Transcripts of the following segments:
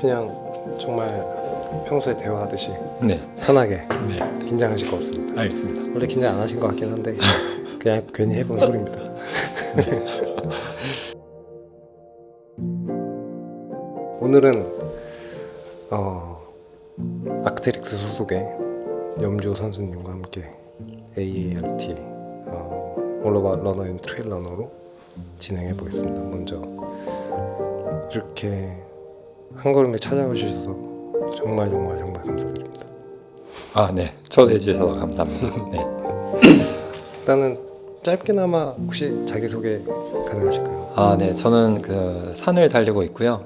그냥 정말 평소에 대화하듯이 네. 편하게 네. 긴장하실 거 없습니다. 알겠습니다. 원래 긴장 안 하신 것 같긴 한데 그냥 괜히 해본 소리입니다. 오늘은 아크테릭스 소속의 염주호 선수님과 함께 AART All About Runner and Trail Runner로 진행해 보겠습니다. 먼저 이렇게 한 걸음에 찾아와 주셔서 정말 감사드립니다. 네. 초대해 주셔서 감사합니다. 네. 일단은 짧게나마 혹시 자기소개 가능하실까요? 네. 저는 그 산을 달리고 있고요.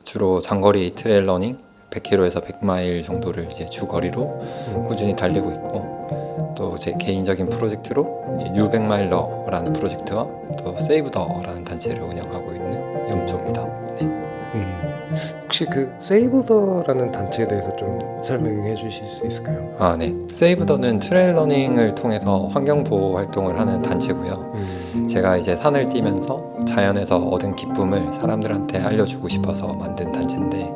주로 장거리 트레일 러닝 100km에서 100마일 정도를 이제 주거리로 꾸준히 달리고 있고, 또 제 개인적인 프로젝트로 뉴 100마일러라는 프로젝트와 또 세이브 더라는 단체를 운영하고 있는 염조입니다. 네. 혹시 그 세이브 더라는 단체에 대해서 좀 설명해 주실 수 있을까요? 네. 세이브 더는 트레일 러닝을 통해서 환경 보호 활동을 하는 단체고요. 제가 이제 산을 뛰면서 자연에서 얻은 기쁨을 사람들한테 알려주고 싶어서 만든 단체인데,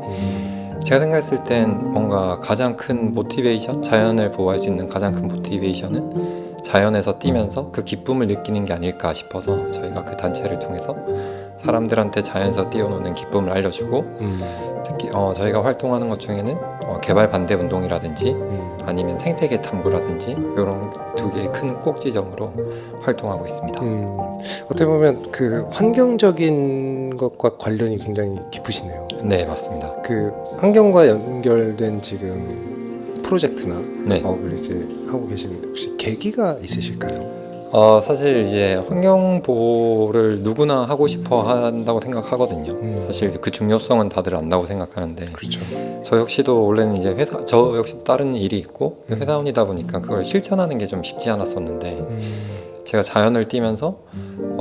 제가 생각했을 땐 뭔가 가장 큰 모티베이션, 자연을 보호할 수 있는 가장 큰 모티베이션은 자연에서 뛰면서 그 기쁨을 느끼는 게 아닐까 싶어서 저희가 그 단체를 통해서 사람들한테 자연에서 뛰어노는 기쁨을 알려주고, 특히 저희가 활동하는 것 중에는 개발 반대 운동이라든지 아니면 생태계 탐구라든지 이런 두 개의 큰 꼭지점으로 활동하고 있습니다. 어떻게 보면 그 환경적인 것과 관련이 굉장히 깊으시네요. 네, 맞습니다. 그 환경과 연결된 지금 프로젝트나 네. 업을 이제 하고 계시는데 혹시 계기가 있으실까요? 사실 이제 환경 보호를 누구나 하고 싶어 한다고 생각하거든요. 사실 그 중요성은 다들 안다고 생각하는데, 그렇죠. 저 역시도 원래는 이제 저 역시 다른 일이 있고 회사원이다 보니까 그걸 실천하는 게 좀 쉽지 않았었는데, 제가 자연을 뛰면서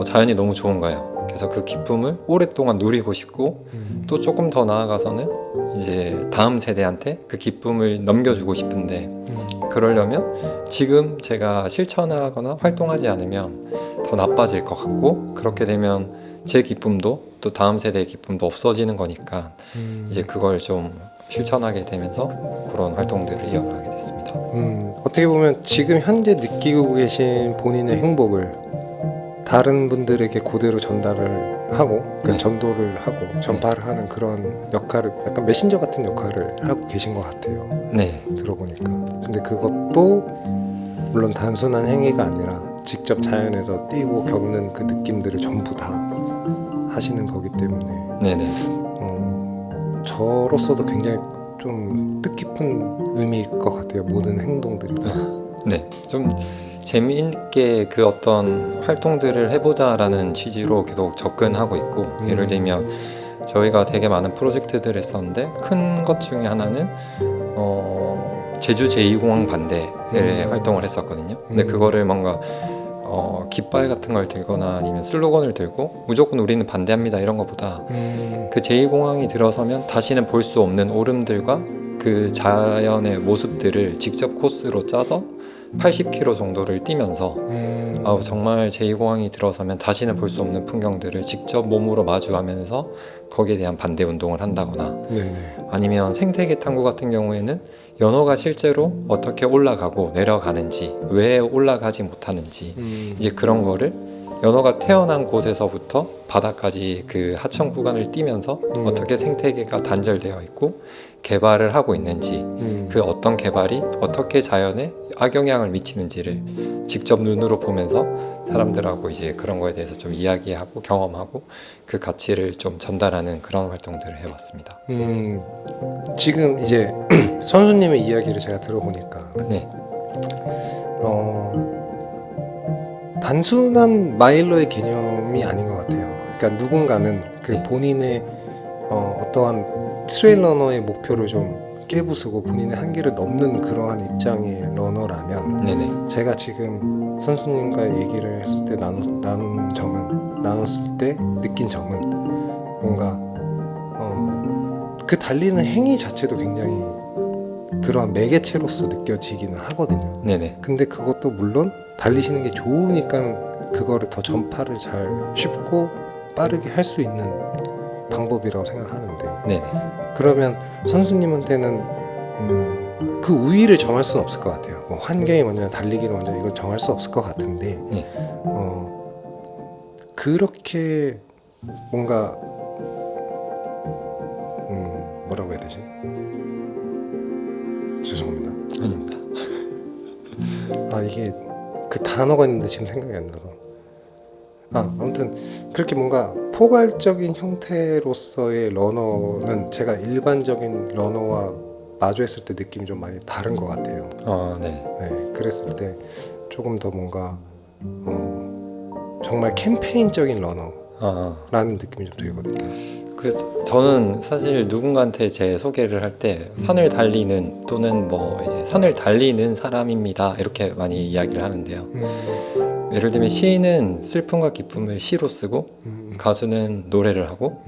자연이 너무 좋은 거예요. 그래서 그 기쁨을 오랫동안 누리고 싶고, 또 조금 더 나아가서는 이제 다음 세대한테 그 기쁨을 넘겨주고 싶은데, 그러려면 지금 제가 실천하거나 활동하지 않으면 더 나빠질 것 같고, 그렇게 되면 제 기쁨도 또 다음 세대의 기쁨도 없어지는 거니까 이제 그걸 좀 실천하게 되면서 그런 활동들을 이어나가게 됐습니다. 어떻게 보면 지금 현재 느끼고 계신 본인의 행복을 다른 분들에게 그대로 전달을 하고 네. 전도를 하고 전파를 하는 그런 역할을, 약간 메신저 같은 역할을 하고 계신 것 같아요. 네. 들어보니까. 근데 그것도 물론 단순한 행위가 아니라 직접 자연에서 뛰고 겪는 그 느낌들을 전부 다 하시는 거기 때문에 네네. 저로서도 굉장히 좀 뜻깊은 의미일 것 같아요. 모든 행동들이 다. 네. 좀 재미있게 그 어떤 활동들을 해보자라는 취지로 계속 접근하고 있고, 예를 들면 저희가 되게 많은 프로젝트들을 했었는데, 큰 것 중에 하나는 제주 제2공항 반대의 활동을 했었거든요. 근데 그거를 뭔가 깃발 같은 걸 들거나 아니면 슬로건을 들고 무조건 우리는 반대합니다 이런 것보다, 그 제2공항이 들어서면 다시는 볼 수 없는 오름들과 그 자연의 모습들을 직접 코스로 짜서 80km 정도를 뛰면서 정말 제2공항이 들어서면 다시는 볼 수 없는 풍경들을 직접 몸으로 마주하면서 거기에 대한 반대 운동을 한다거나, 네네. 아니면 생태계 탐구 같은 경우에는 연어가 실제로 어떻게 올라가고 내려가는지, 왜 올라가지 못하는지, 이제 그런 거를 연어가 태어난 곳에서부터 바다까지 그 하천 구간을 뛰면서 어떻게 생태계가 단절되어 있고 개발을 하고 있는지, 그 어떤 개발이 어떻게 자연에 악영향을 미치는지를 직접 눈으로 보면서 사람들하고 이제 그런 거에 대해서 좀 이야기하고 경험하고 그 가치를 좀 전달하는 그런 활동들을 해왔습니다. 지금 이제 선수님의 이야기를 제가 들어보니까 네. 단순한 마일러의 개념이 아닌 것 같아요. 그러니까 누군가는 그 네. 본인의 어떠한 트레일 러너의 목표를 좀 깨부수고 본인의 한계를 넘는 그러한 입장의 러너라면, 네네. 제가 지금 선수님과 얘기를 했을 때 나눴을 때 느낀 점은 뭔가 그 달리는 행위 자체도 굉장히 그러한 매개체로서 느껴지기는 하거든요. 네네. 근데 그것도 물론 달리시는 게 좋으니까 그거를 더 전파를 잘 쉽고 빠르게 할 수 있는 방법이라고 생각하는데, 네네. 그러면 선수님한테는 그 우위를 정할 수는 없을 것 같아요. 뭐 환경이 먼저 달리기를 먼저 이걸 정할 수 없을 것 같은데 네. 그렇게 뭔가 뭐라고 해야 되지? 죄송합니다. 아닙니다. 이게 그 단어가 있는데 지금 생각이 안 나서 아무튼 그렇게 뭔가 포괄적인 형태로서의 러너는 제가 일반적인 러너와 마주했을 때 느낌이 좀 많이 다른 것 같아요. 네. 네, 그랬을 때 조금 더 뭔가 정말 캠페인적인 러너라는 느낌이 좀 들거든요. 그래서 저는 사실 누군가한테 제 소개를 할 때 산을 달리는 또는 뭐 이제 산을 달리는 사람입니다 이렇게 많이 이야기를 하는데요. 예를 들면 시인은 슬픔과 기쁨을 시로 쓰고 가수는 노래를 하고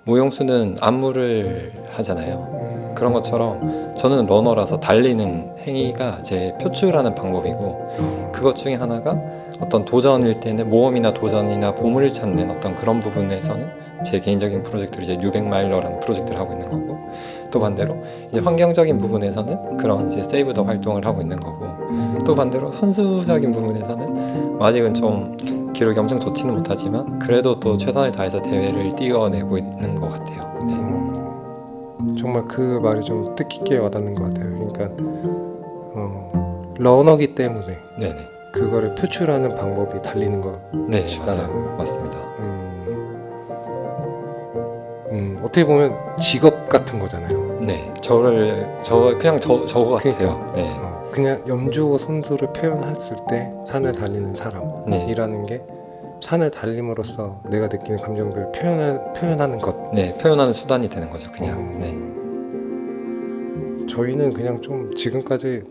무용수는 안무를 하잖아요. 그런 것처럼 저는 러너라서 달리는 행위가 제 표출하는 방법이고 그것 중에 하나가 어떤 도전일 때는 모험이나 도전이나 보물을 찾는 어떤 그런 부분에서는 제 개인적인 프로젝트로 이제 뉴백마일러라는 프로젝트를 하고 있는 거고 또 반대로 이제 환경적인 부분에서는 그런 이제 세이브 더 활동을 하고 있는 거고 또 반대로 선수적인 부분에서는 아직은 좀 기록이 엄청 좋지는 못하지만 그래도 또 최선을 다해서 대회를 뛰어내고 있는 것 같아요. 네. 정말 그 말이 좀 뜻깊게 와닿는 것 같아요. 그러니까 러너기 때문에 네네. 그거를 표출하는 방법이 달리는 네, 것이다라는. 맞아요. 맞습니다. 어떻게 보면 직업 같은 거잖아요. 네, 그냥 저거 같아요. 그러니까. 네, 그냥 염주호 선수를 표현했을 때 산을 달리는 사람이라는 게 산을 달림으로써 내가 느끼는 감정들을 표현하는 것. 네, 표현하는 수단이 되는 거죠, 그냥. 네, 저희는 그냥 좀 지금까지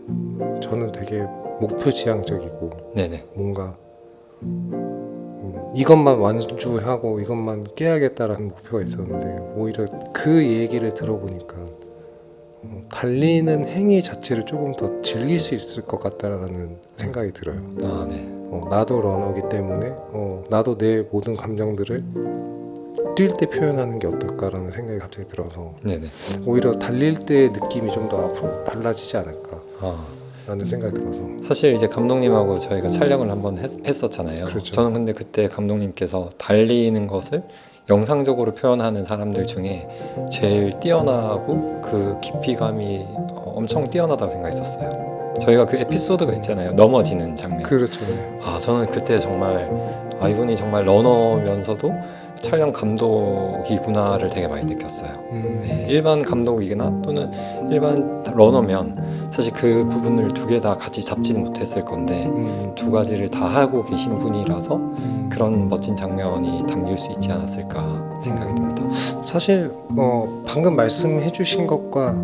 저는 되게 목표 지향적이고 네네. 뭔가 이것만 완주하고 이것만 깨야겠다라는 목표가 있었는데 오히려 그 얘기를 들어보니까 달리는 행위 자체를 조금 더 즐길 수 있을 것 같다라는 생각이 들어요. 네. 나도 러너기 때문에 나도 내 모든 감정들을 뛸 때 표현하는 게 어떨까라는 생각이 갑자기 들어서 네네. 오히려 달릴 때의 느낌이 좀 더 앞으로 달라지지 않을까 라는 생각이 들어서. 사실 이제 감독님하고 저희가 촬영을 한번 했었잖아요. 그렇죠. 저는 근데 그때 감독님께서 달리는 것을 영상적으로 표현하는 사람들 중에 제일 뛰어나고 그 깊이감이 엄청 뛰어나다고 생각했었어요. 저희가 그 에피소드가 있잖아요. 넘어지는 장면. 그렇죠. 저는 그때 정말 이분이 정말 러너면서도 촬영 감독이구나를 되게 많이 느꼈어요. 네, 일반 감독이거나 또는 일반 러너면 사실 그 부분을 두 개 다 같이 잡지는 못했을 건데 두 가지를 다 하고 계신 분이라서 그런 멋진 장면이 담길 수 있지 않았을까 생각이 듭니다. 사실 방금 말씀해 주신 것과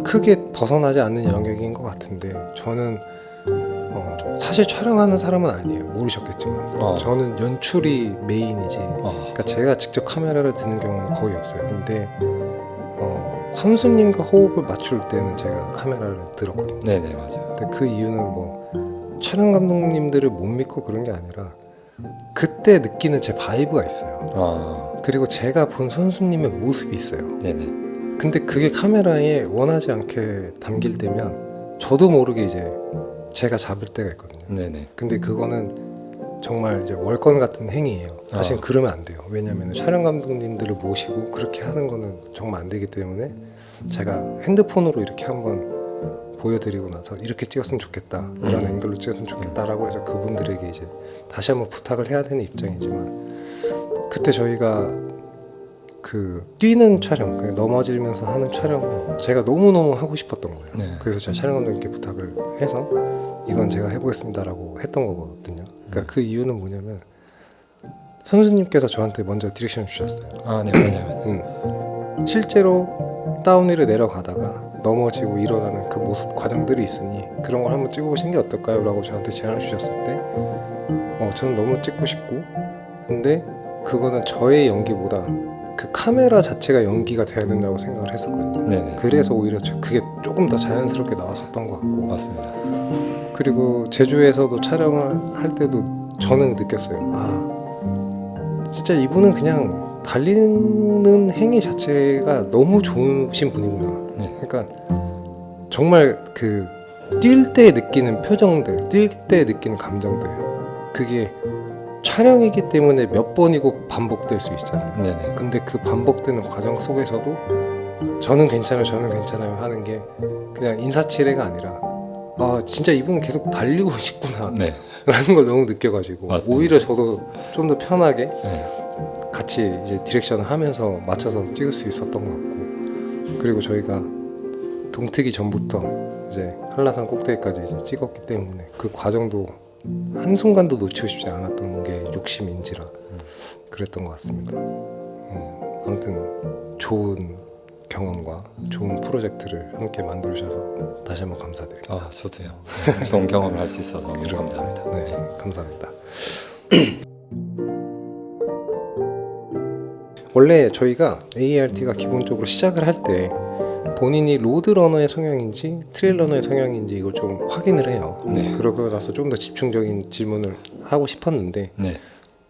크게 벗어나지 않는 영역인 것 같은데 저는 사실 촬영하는 사람은 아니에요. 모르셨겠지만 저는 연출이 메인이지 그러니까 제가 직접 카메라를 드는 경우는 거의 없어요. 근데 선수님과 호흡을 맞출 때는 제가 카메라를 들었거든요. 네네, 맞아요. 근데 그 이유는 뭐 촬영 감독님들을 못 믿고 그런 게 아니라 그때 느끼는 제 바이브가 있어요. 그리고 제가 본 선수님의 모습이 있어요. 네네. 근데 그게 카메라에 원하지 않게 담길 때면 저도 모르게 이제 제가 잡을 때가 있거든요. 네네. 근데 그거는 정말 이제 월권 같은 행위예요. 사실 그러면 안 돼요. 왜냐하면 촬영 감독님들을 모시고 그렇게 하는 거는 정말 안 되기 때문에 제가 핸드폰으로 이렇게 한번 보여드리고 나서 이렇게 찍었으면 좋겠다, 이런 앵글로 찍었으면 좋겠다라고 해서 그분들에게 이제 다시 한번 부탁을 해야 되는 입장이지만 그때 저희가 그 뛰는 촬영, 넘어지면서 하는 촬영을 제가 너무너무 하고 싶었던 거예요. 네. 그래서 제가 촬영 감독님께 부탁을 해서 이건 제가 해보겠습니다라고 했던 거거든요. 그러니까 그 이유는 뭐냐면 선수님께서 저한테 먼저 디렉션을 주셨어요. 네, 맞아요. 실제로 다운힐을 내려가다가 넘어지고 일어나는 그 모습 과정들이 있으니 그런 걸 한번 찍어보시는 게 어떨까요? 라고 저한테 제안을 주셨을 때 저는 너무 찍고 싶고 근데 그거는 저의 연기보다 그 카메라 자체가 연기가 돼야 된다고 생각을 했었거든요. 네네. 그래서 오히려 그게 조금 더 자연스럽게 나왔었던 것 같고 맞습니다. 그리고 제주에서도 촬영을 할 때도 저는 느꼈어요. 진짜 이분은 그냥 달리는 행위 자체가 너무 좋으신 분이구나. 네. 그러니까 정말 그 뛸 때 느끼는 표정들, 뛸 때 느끼는 감정들, 그게 촬영이기 때문에 몇 번이고 반복될 수 있잖아요. 네네. 근데 그 반복되는 과정 속에서도 저는 괜찮아요 하는 게 그냥 인사치레가 아니라 아 진짜 이분은 계속 달리고 싶구나 네. 라는 걸 너무 느껴가지고 맞습니다. 오히려 저도 좀 더 편하게 네. 같이 이제 디렉션을 하면서 맞춰서 찍을 수 있었던 것 같고, 그리고 저희가 동트기 전부터 이제 한라산 꼭대기까지 이제 찍었기 때문에 그 과정도 한순간도 놓치고 싶지 않았던 게 욕심인지라 그랬던 것 같습니다. 아무튼 좋은 경험과 좋은 프로젝트를 함께 만들어주셔서 다시 한번 감사드립니다. 아 저도요. 네, 좋은 경험을 할 수 있어서 너무 감사합니다. 네, 감사합니다. 원래 저희가 ART가 기본적으로 시작을 할 때 본인이 로드러너의 성향인지 트레일러너의 성향인지 이걸 좀 확인을 해요. 네. 그러고 나서 좀 더 집중적인 질문을 하고 싶었는데 네.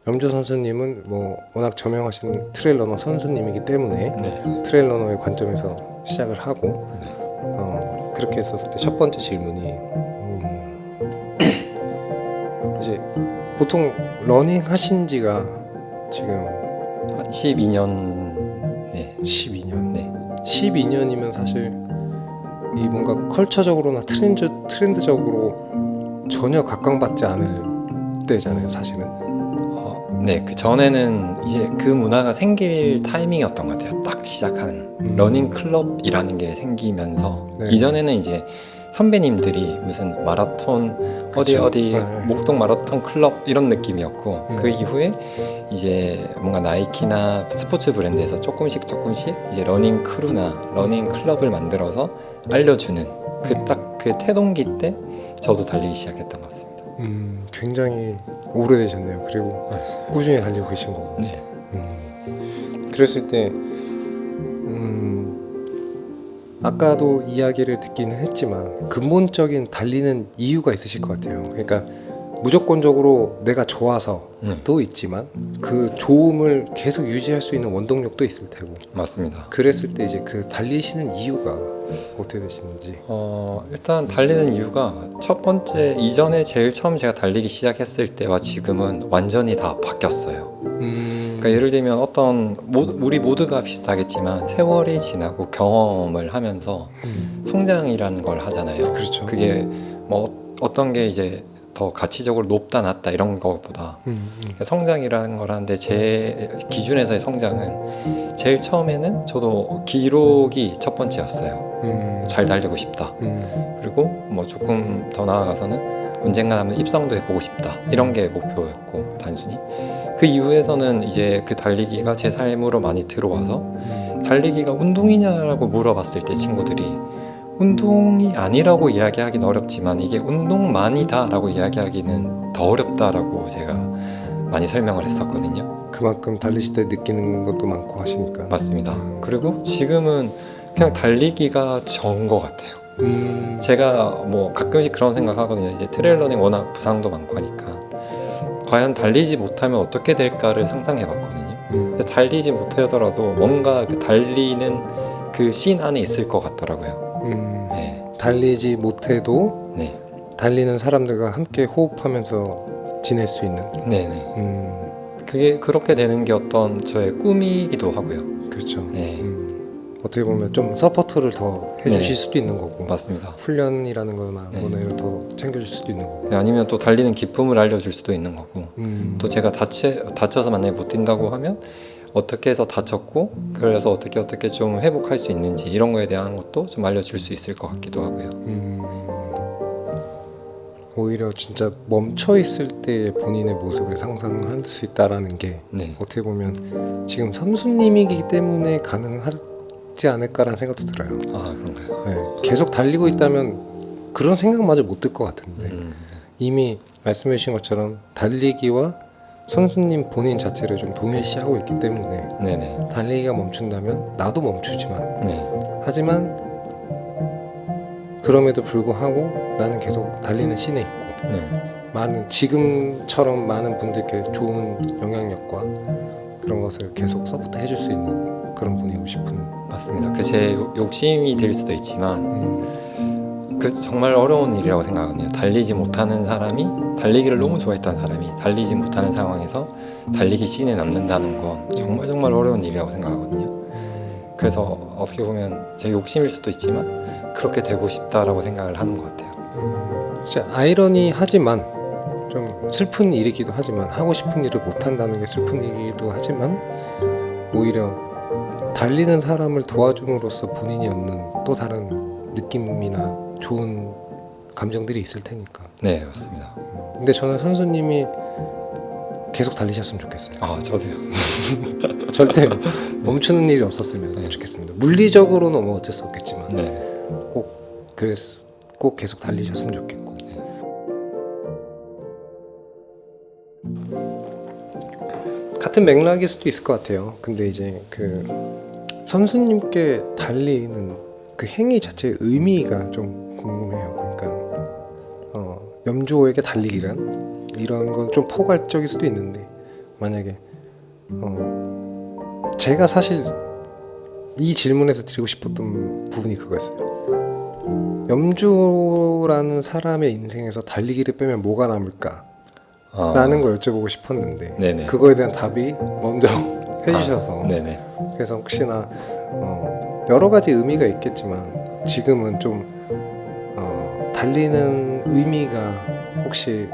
염조 선수님은 뭐 워낙 저명하신 트레일러너 선수님이기 때문에 네. 트레일러너의 관점에서 시작을 하고 네. 그렇게 했었을 때 첫 번째 질문이 이제 보통 러닝 하신 지가 지금 한 12년. 네. 12년. 네. 12년이면 사실 이 뭔가 컬처적으로나 트렌드적으로 전혀 각광받지 않을 때잖아요, 사실은. 네, 그 전에는 이제 그 문화가 생길 타이밍이었던 것 같아요. 딱 시작한 러닝 클럽이라는 게 생기면서 네. 이전에는 이제 선배님들이 무슨 마라톤 그쵸. 어디 네. 목동 마라톤 클럽 이런 느낌이었고 그 음. 이후에 이제 뭔가 나이키나 스포츠 브랜드에서 조금씩 이제 러닝 크루나 러닝 클럽을 만들어서 알려주는 그 딱 그 태동기 때 저도 달리기 시작했던 것 같습니다. 굉장히 오래되셨네요. 그리고 꾸준히 달리고 계신 거고. 네. 그랬을 때 아까도 이야기를 듣기는 했지만 근본적인 달리는 이유가 있으실 것 같아요. 그러니까 무조건적으로 내가 좋아서도 있지만 그 좋음을 계속 유지할 수 있는 원동력도 있을 테고. 맞습니다. 그랬을 때 이제 그 달리시는 이유가 어떻게 되시는지. 일단 달리는 이유가 첫 번째 이전에 제일 처음 제가 달리기 시작했을 때와 지금은 완전히 다 바뀌었어요. 그러니까 예를 들면 우리 모두가 비슷하겠지만 세월이 지나고 경험을 하면서 성장이라는 걸 하잖아요. 그렇죠. 그게 뭐 어떤 게 이제 더 가치적으로 높다 낮다 이런 것보다 성장이라는 걸 하는데 제 기준에서의 성장은 제일 처음에는 저도 기록이 첫 번째였어요. 잘 달리고 싶다. 그리고 뭐 조금 더 나아가서는 언젠가 하면 입상도 해보고 싶다. 이런 게 목표였고 단순히 그 이후에서는 이제 그 달리기가 제 삶으로 많이 들어와서 달리기가 운동이냐라고 물어봤을 때 친구들이 운동이 아니라고 이야기하기는 어렵지만 이게 운동만이다라고 이야기하기는 더 어렵다라고 제가 많이 설명을 했었거든요. 그만큼 달리실 때 느끼는 것도 많고 하시니까. 맞습니다. 그리고 지금은 그냥 달리기가 좋은 것 같아요. 제가 뭐 가끔씩 그런 생각하거든요. 이제 트레일러닝 워낙 부상도 많고 하니까 과연 달리지 못하면 어떻게 될까를 상상해봤거든요. 근데 달리지 못하더라도 뭔가 그 달리는 그 씬 안에 있을 것 같더라고요. 네. 달리지 못해도 네. 달리는 사람들과 함께 호흡하면서 지낼 수 있는. 네네. 그게 그렇게 되는 게 어떤 저의 꿈이기도 하고요. 그렇죠. 네. 어떻게 보면 좀 서포트를 더 해주실 네. 수도 있는 거고, 맞습니다. 훈련이라는 거나 네. 뭐나 이런 더 챙겨줄 수도 있는 거고. 아니면 또 달리는 기쁨을 알려줄 수도 있는 거고 또 또 제가 다쳐서 만약에 못 뛴다고 하면 어떻게 해서 다쳤고 그래서 어떻게 좀 회복할 수 있는지 이런 거에 대한 것도 좀 알려줄 수 있을 것 같기도 하고요. 오히려 진짜 멈춰 있을 때 본인의 모습을 상상할 수 있다라는 게 네. 어떻게 보면 지금 선수님이기 때문에 가능하지 않을까라는 생각도 들어요. 아 그런가요? 네, 계속 달리고 있다면 그런 생각마저 못 들 것 같은데 이미 말씀해 주신 것처럼 달리기와 선수님 본인 자체를 좀 동일시하고 있기 때문에 네네. 달리기가 멈춘다면 나도 멈추지만 네. 하지만 그럼에도 불구하고 나는 계속 달리는 씬에 있고 네. 지금처럼 많은 분들께 좋은 영향력과 그런 것을 계속 서포트 해줄 수 있는 그런 분이고 싶은. 맞습니다. 그 제 욕심이 될 수도 있지만 그 정말 어려운 일이라고 생각하거든요. 달리지 못하는 사람이 달리기를 너무 좋아했던 사람이 달리지 못하는 상황에서 달리기 씬에 남는다는 건 정말 정말 어려운 일이라고 생각하거든요. 그래서 어떻게 보면 제 욕심일 수도 있지만 그렇게 되고 싶다라고 생각을 하는 것 같아요. 진짜 아이러니하지만 좀 슬픈 일이기도 하지만 하고 싶은 일을 못한다는 게 슬픈 일이기도 하지만 오히려 달리는 사람을 도와줌으로써 본인이 얻는 또 다른 느낌이나 좋은 감정들이 있을 테니까. 네, 맞습니다. 근데 저는 선수님이 계속 달리셨으면 좋겠어요. 아, 저도요. 절대 멈추는 일이 없었으면 좋겠습니다. 물리적으로는 뭐 어쩔 수 없겠지만 네. 꼭 계속 달리셨으면 좋겠고. 같은 맥락일 수도 있을 것 같아요. 근데 이제 그 선수님께 달리는 그 행위 자체의 의미가 좀 궁금해요. 그러니까 염주호에게 달리기란 이런 건 좀 포괄적일 수도 있는데 만약에 제가 사실 이 질문에서 드리고 싶었던 부분이 그거였어요. 염주호라는 사람의 인생에서 달리기를 빼면 뭐가 남을까? 라는 걸 여쭤보고 싶었는데 네네. 그거에 대한 답이 먼저 해주셔서 네네. 그래서 혹시나 여러 가지 의미가 있겠지만 지금은 좀 달리는 의미가 혹시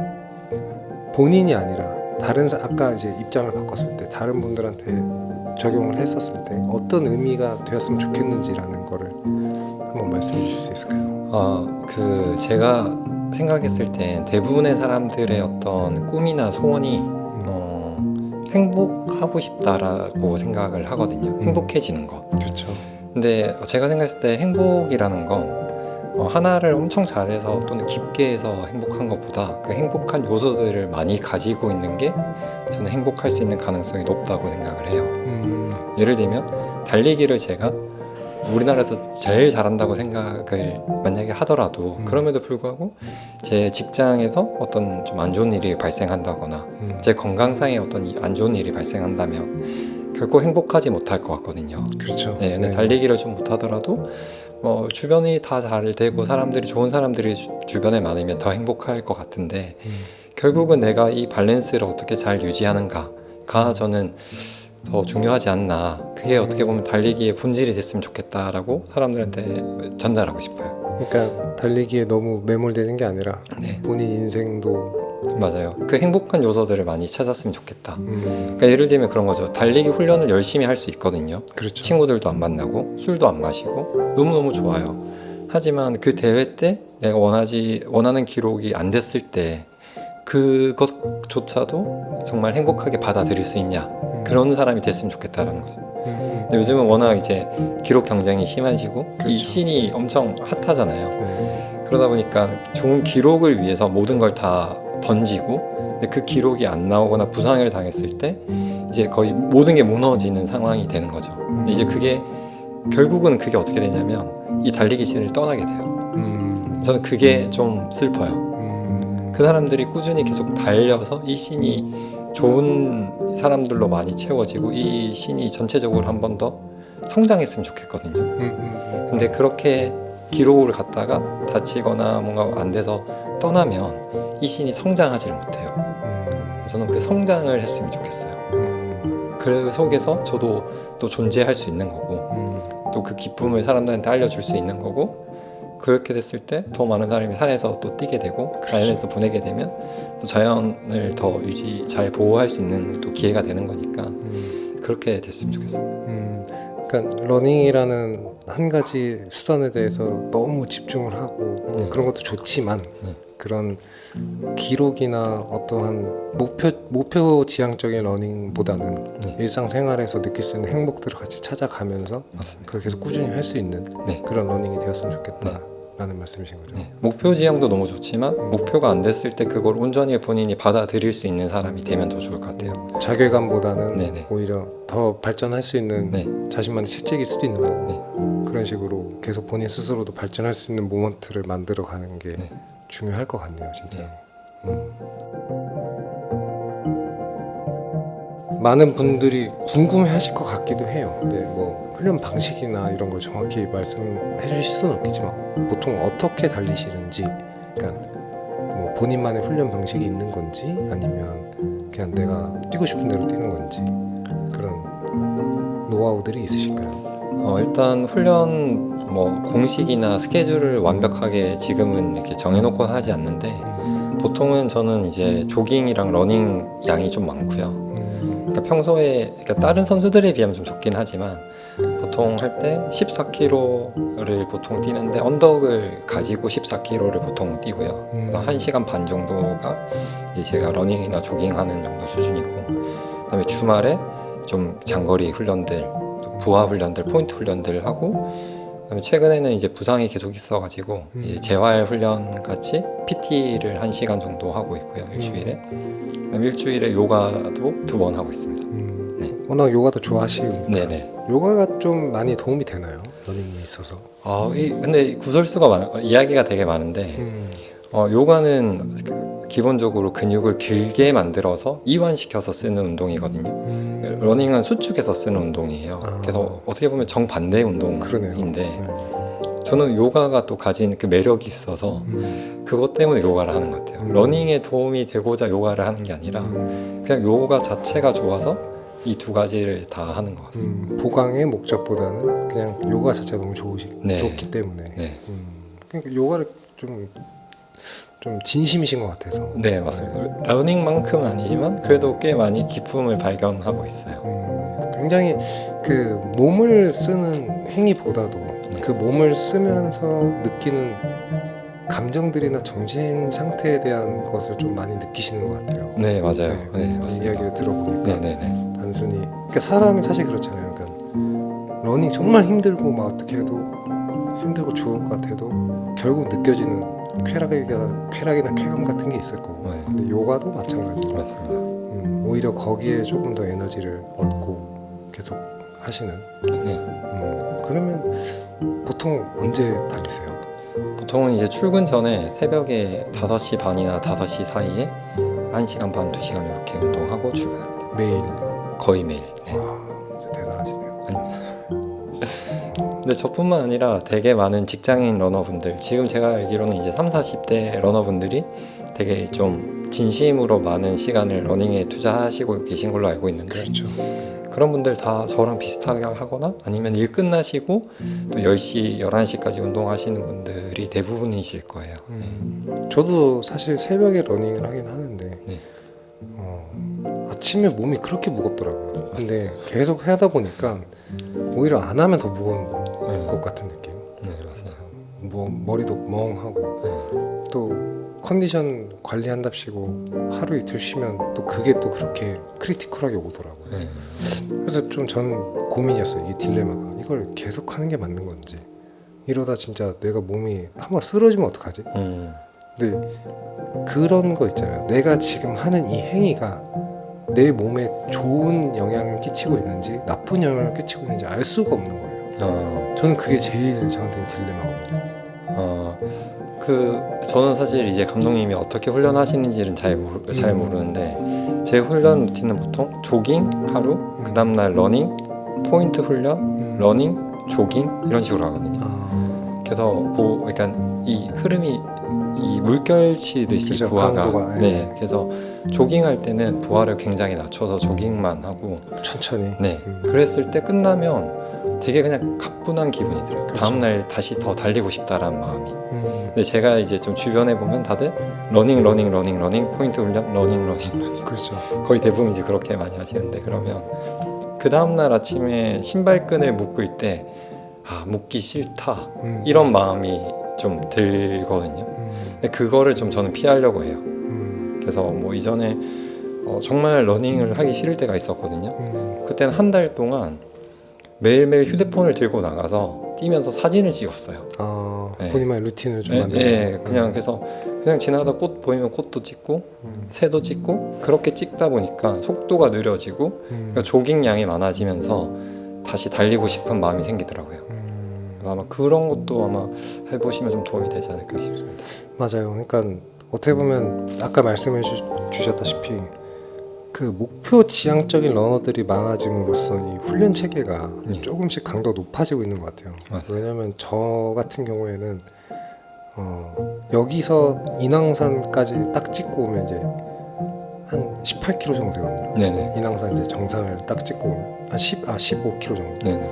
본인이 아니라 다른 아까 이제 입장을 바꿨을 때 다른 분들한테 적용을 했었을 때 어떤 의미가 되었으면 좋겠는지라는 거를 한번 말씀해 주실 수 있을까요? 그 제가 생각했을 땐 대부분의 사람들의 어떤 꿈이나 소원이 행복하고 싶다라고 생각을 하거든요. 행복해지는 거. 그렇죠. 근데 제가 생각했을 때 행복이라는 건 하나를 엄청 잘해서 또는 깊게 해서 행복한 것보다 그 행복한 요소들을 많이 가지고 있는 게 저는 행복할 수 있는 가능성이 높다고 생각을 해요. 예를 들면 달리기를 제가 우리나라에서 제일 잘한다고 생각을 만약에 하더라도 그럼에도 불구하고 제 직장에서 어떤 좀 안 좋은 일이 발생한다거나 제 건강상에 어떤 안 좋은 일이 발생한다면 결코 행복하지 못할 것 같거든요. 그렇죠. 네, 근데 달리기를 좀 못하더라도 주변이 다 잘 되고 사람들이 좋은 사람들이 주변에 많으면 더 행복할 것 같은데 결국은 내가 이 밸런스를 어떻게 잘 유지하는가가 저는 더 중요하지 않나. 그게 어떻게 보면 달리기의 본질이 됐으면 좋겠다라고 사람들한테 전달하고 싶어요. 그러니까 달리기에 너무 매몰되는 게 아니라 네. 본인 인생도 맞아요. 그 행복한 요소들을 많이 찾았으면 좋겠다. 그러니까 예를 들면 그런 거죠. 달리기 훈련을 열심히 할 수 있거든요. 그렇죠. 친구들도 안 만나고 술도 안 마시고 너무너무 좋아요. 하지만 그 대회 때 내가 원하는 기록이 안 됐을 때 그것조차도 정말 행복하게 받아들일 수 있냐, 그런 사람이 됐으면 좋겠다라는 거죠. 근데 요즘은 워낙 이제 기록 경쟁이 심해지고 그렇죠. 이 씬이 엄청 핫하잖아요. 네. 그러다 보니까 좋은 기록을 위해서 모든 걸 다 던지고, 근데 그 기록이 안 나오거나 부상을 당했을 때 이제 거의 모든 게 무너지는 상황이 되는 거죠. 근데 이제 그게 결국은 그게 어떻게 되냐면 이 달리기 씬을 떠나게 돼요. 저는 그게 좀 슬퍼요. 그 사람들이 꾸준히 계속 달려서 이 씬이 좋은 사람들로 많이 채워지고 이 씬이 전체적으로 한 번 더 성장했으면 좋겠거든요. 근데 그렇게 기록을 갖다가 다치거나 뭔가 안 돼서 떠나면 이 씬이 성장하지를 못해요. 저는 그 성장을 했으면 좋겠어요. 그 속에서 저도 또 존재할 수 있는 거고 또 그 기쁨을 사람들한테 알려줄 수 있는 거고, 그렇게 됐을 때 더 많은 사람이 산에서 또 뛰게 되고 자연에서 보내게 되면 또 자연을 더 잘 보호할 수 있는 또 기회가 되는 거니까 그렇게 됐으면 좋겠습니다. 그러니까 러닝이라는 한 가지 수단에 대해서 너무 집중을 하고 그런 것도 좋지만 그런 기록이나 어떠한 목표 지향적인 러닝보다는 일상생활에서 느낄 수 있는 행복들을 같이 찾아가면서 맞습니다. 그걸 계속 꾸준히 할 수 있는 그런 러닝이 되었으면 좋겠다. 라는 말씀이신 거죠. 목표 지향도 너무 좋지만 목표가 안 됐을 때 그걸 온전히 본인이 받아들일 수 있는 사람이 되면 더 좋을 것 같아요. 자괴감보다는 오히려 더 발전할 수 있는 자신만의 채찍일 수도 있는 거고 그런 식으로 계속 본인 스스로도 발전할 수 있는 모먼트를 만들어가는 게 중요할 것 같네요, 진짜. 많은 분들이 궁금해하실 것 같기도 해요. 근데 뭐 훈련 방식이나 이런 걸 정확히 말씀해 주실 수는 없겠지만 보통 어떻게 달리시는지, 그러니까 뭐 본인만의 훈련 방식이 있는 건지 아니면 그냥 내가 뛰고 싶은 대로 뛰는 건지 그런 노하우들이 있으실까요? 일단 훈련 뭐 공식이나 스케줄을 완벽하게 지금은 이렇게 정해놓고 하지 않는데 보통은 저는 이제 조깅이랑 러닝 양이 좀 많고요. 그러니까 평소에 그러니까 다른 선수들에 비하면 좀 적긴 하지만 보통 할 때 14km를 보통 뛰는데 언덕을 가지고 14km를 보통 뛰고요. 그래서 1시간 반 정도가 이제 제가 러닝이나 조깅하는 정도 수준이고, 그다음에 주말에 좀 장거리 훈련들, 부하 훈련들, 포인트 훈련들을 하고, 그다음에 최근에는 이제 부상이 계속 있어가지고 이제 재활 훈련 같이 PT를 1시간 정도 하고 있고요, 일주일에. 그다음에 일주일에 요가도 2번 하고 있습니다. 네. 워낙 요가도 좋아하시니까 네네. 요가가 좀 많이 도움이 되나요? 러닝에 있어서? 근데 구설수가 이야기가 되게 많은데 요가는 기본적으로 근육을 길게 만들어서 이완시켜서 쓰는 운동이거든요. 러닝은 수축해서 쓰는 운동이에요. 그래서 어떻게 보면 정반대 운동인데 저는 요가가 또 가진 그 매력이 있어서 그것 때문에 요가를 하는 것 같아요. 러닝에 도움이 되고자 요가를 하는 게 아니라 그냥 요가 자체가 좋아서 이 두 가지를 다 하는 것 같습니다. 보강의 목적보다는 그냥 요가 자체가 너무 좋기 때문에. 네. 그러니까 요가를 좀 진심이신 것 같아서. 네, 맞습니다. 러닝만큼은 아니지만 그래도 꽤 많이 기쁨을 발견하고 있어요. 굉장히 그 몸을 쓰는 행위보다도 그 몸을 쓰면서 느끼는 감정들이나 정신 상태에 대한 것을 좀 많이 느끼시는 것 같아요. 네, 맞아요. 네, 그 맞습니다. 이야기를 들어보니까 네네네. 단순히 그러니까 사람이 사실 그렇잖아요. 그러니까 러닝 정말 힘들고 막 어떻게 해도 힘들고 죽을 것 같아도 결국 느껴지는 쾌락이나 쾌감 같은 게 있을 거고. 네. 근데 요가도 마찬가지로 맞습니다. 오히려 거기에 조금 더 에너지를 얻고 계속 하시는. 네. 그러면 보통 언제 달리세요? 보통은 이제 출근 전에 새벽에 5시 반이나 5시 사이에 1시간 반, 2시간 이렇게 운동하고 출근합니다. 매일? 거의 매일. 네. 와, 진짜 대단하시네요. 근데 저뿐만 아니라 되게 많은 직장인 러너분들, 지금 제가 알기로는 이제 30, 40대 러너분들이 되게 좀 진심으로 많은 시간을 러닝에 투자하시고 계신 걸로 알고 있는데 그렇죠. 그런 분들 다 저랑 비슷하게 하거나 아니면 일 끝나시고 또 10시, 11시까지 운동하시는 분들이 대부분이실 거예요. 저도 사실 새벽에 러닝을 하긴 하는데 네. 아침에 몸이 그렇게 무겁더라고요. 근데 계속 하다 보니까 오히려 안 하면 더 무거운 것 같은 느낌. 네, 맞아요. 뭐 머리도 멍하고 또 컨디션 관리한답시고 하루 이틀 쉬면 또 그게 또 그렇게 크리티컬하게 오더라고요. 네. 그래서 좀 저는 고민이었어요. 이게 딜레마가 이걸 계속 하는 게 맞는 건지, 이러다 진짜 내가 몸이 한번 쓰러지면 어떡하지? 근데 그런 거 있잖아요. 내가 지금 하는 이 행위가 내 몸에 좋은 영향을 끼치고 있는지 나쁜 영향을 끼치고 있는지 알 수가 없는 거예요. 저는 그게 제일 저한테는 딜레마거든요. 저는 사실 이제 감독님이 어떻게 훈련하시는지는 잘 모르는데 제 훈련 루틴은 보통 조깅 하루, 그 다음날 러닝, 포인트 훈련, 러닝, 조깅 이런 식으로 하거든요. 그래서 그러니까 이 흐름이 이 물결치듯이 그렇죠, 부하가 강도가, 네, 그래서 조깅할 때는 부하를 굉장히 낮춰서 조깅만 하고 천천히. 네, 그랬을 때 끝나면 되게 그냥 가뿐한 기분이 들어요. 그렇죠. 다음날 다시 더 달리고 싶다라는 마음이. 근데 제가 이제 좀 주변에 보면 다들 러닝, 포인트 훈련, 러닝. 그렇죠. 거의 대부분 이제 그렇게 많이 하시는데 그러면 그 다음날 아침에 신발끈을 묶을 때 묶기 싫다 이런 마음이 좀 들거든요. 근데 그거를 좀 저는 피하려고 해요. 그래서 뭐 이전에 정말 러닝을 하기 싫을 때가 있었거든요. 그때는 한 달 동안 매일매일 휴대폰을 들고 나가서 뛰면서 사진을 찍었어요. 네. 본인만의 루틴을 좀 네, 만들고. 네, 그냥 지나가다 꽃 보이면 꽃도 찍고 새도 찍고 그렇게 찍다 보니까 속도가 느려지고 그러니까 조깅량이 많아지면서 다시 달리고 싶은 마음이 생기더라고요. 아마 그런 것도 아마 해보시면 좀 도움이 되지 않을까 싶습니다. 맞아요. 그러니까 어떻게 보면 아까 말씀해 주셨다시피 그 목표 지향적인 러너들이 많아짐으로써 이 훈련 체계가 예. 조금씩 강도 높아지고 있는 것 같아요. 맞아요. 왜냐하면 저 같은 경우에는 여기서 인왕산까지 딱 찍고 오면 이제 한 18km 정도 되거든요. 네네. 인왕산 이제 정상을 딱 찍고 오면 한 15km 정도. 네네.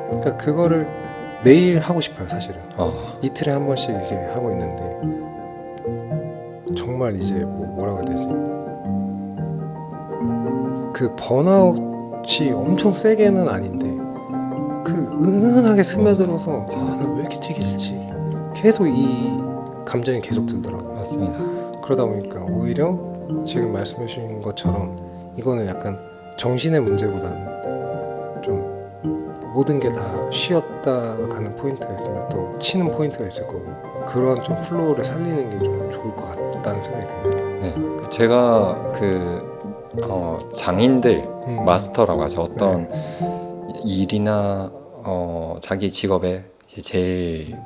그러니까 그거를 매일 하고 싶어요, 사실은. 아, 이틀에 한 번씩 이제 하고 있는데 정말 이제 뭐라고 해야 되지? 그 번아웃이 엄청 세게는 아닌데 그 은은하게 스며들어서 나 왜 이렇게 뛰기 싫지? 계속 이 감정이 계속 들더라고요. 맞습니다. 그러다 보니까 오히려 지금 말씀해 주신 것처럼 이거는 약간 정신의 문제보다는 좀 모든 게 다 쉬었다 가는 포인트가 있으면 또 치는 포인트가 있을 거고 그런 좀 플로우를 살리는 게 좀 좋을 것 같다는 생각이 드네요. 네. 제가 장인들 마스터라고 하죠. 어떤 일이나 자기 직업에 이제 제일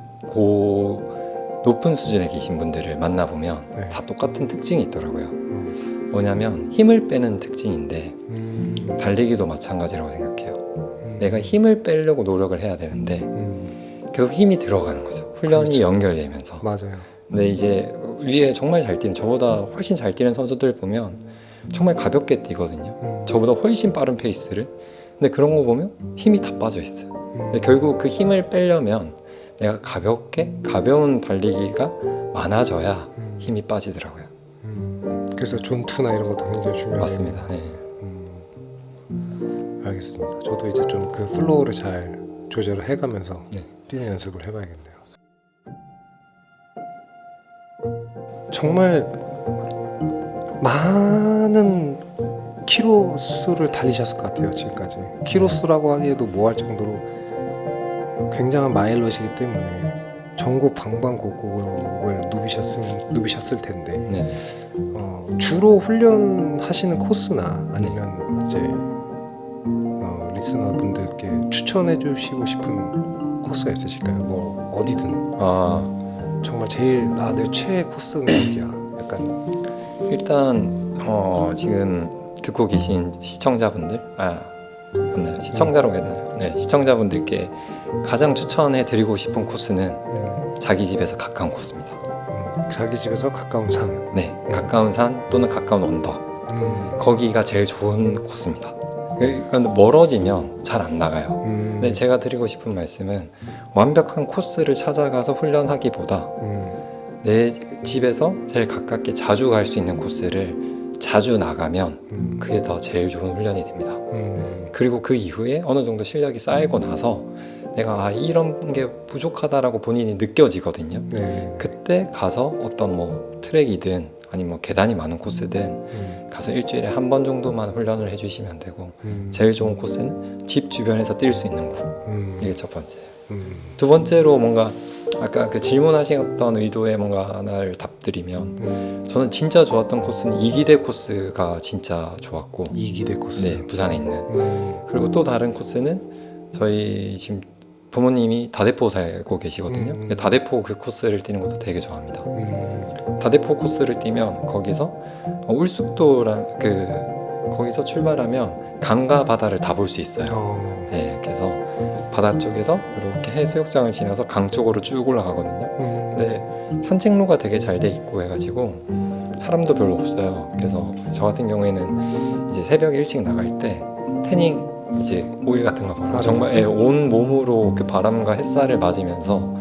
높은 수준에 계신 분들을 만나보면 네. 다 똑같은 특징이 있더라고요. 뭐냐면 힘을 빼는 특징인데 달리기도 마찬가지라고 생각해요. 내가 힘을 빼려고 노력을 해야 되는데 계속 힘이 들어가는 거죠. 훈련이 그렇죠. 연결되면서. 맞아요. 근데 이제 위에 정말 잘 뛰는, 저보다 훨씬 잘 뛰는 선수들 보면 정말 가볍게 뛰거든요. 저보다 훨씬 빠른 페이스를. 근데 그런 거 보면 힘이 다 빠져 있어요. 근데 결국 그 힘을 빼려면 내가 가벼운 달리기가 많아져야 힘이 빠지더라고요. 그래서 존투나 이런 것도 굉장히 중요해요. 맞습니다. 네. 알겠습니다. 저도 이제 좀 그 플로우를 잘 조절을 해가면서 네. 뛰는 연습을 해봐야겠네요. 정말 많은 키로 수를 달리셨을 것 같아요. 지금까지 키로 수라고 하기에도 뭐할 정도로 굉장한 마일러시기 때문에 전국 방방곡곡을 누비셨을 텐데 네. 주로 훈련하시는 코스나 아니면 이제 리스너분들께 추천해 주시고 싶은 코스가 있으실까요? 뭐 어디든 정말 제일 내 최애 코스는 어디야? 약간 일단 지금 듣고 계신 시청자분들 맞나요? 시청자라고 해야 되나요? 네, 시청자분들께 가장 추천해 드리고 싶은 코스는 자기 집에서 가까운 코스입니다. 자기 집에서 가까운 산. 네, 가까운 산 또는 가까운 언덕. 거기가 제일 좋은 코스입니다. 그러니까 멀어지면 잘 안 나가요. 근데 제가 드리고 싶은 말씀은 완벽한 코스를 찾아가서 훈련하기보다 내 집에서 제일 가깝게 자주 갈 수 있는 코스를 자주 나가면 그게 더 제일 좋은 훈련이 됩니다. 그리고 그 이후에 어느 정도 실력이 쌓이고 나서 내가 이런 게 부족하다라고 본인이 느껴지거든요. 네. 그때 가서 어떤 뭐 트랙이든 아니면 뭐 계단이 많은 코스든 가서 일주일에 한 번 정도만 훈련을 해주시면 되고 제일 좋은 코스는 집 주변에서 뛸 수 있는 곳. 이게 첫 번째예요. 두 번째로 뭔가 아까 그 질문하셨던 의도에 뭔가 하나를 답드리면 저는 진짜 좋았던 코스는 이기대 코스가 진짜 좋았고 이기대 코스. 네, 부산에 있는. 그리고 또 다른 코스는 저희 지금 부모님이 다대포 살고 계시거든요. 다대포 그 코스를 뛰는 것도 되게 좋아합니다. 다대포 코스를 뛰면 거기서 울숙도란 거기서 출발하면 강과 바다를 다 볼 수 있어요. 네, 그래서 바다 쪽에서 이렇게 해수욕장을 지나서 강 쪽으로 쭉 올라가거든요. 근데 산책로가 되게 잘 돼 있고 해가지고 사람도 별로 없어요. 그래서 저 같은 경우에는 이제 새벽 일찍 나갈 때 태닝 이제 오일 같은 거 바르고 정말 온 몸으로 그 바람과 햇살을 맞으면서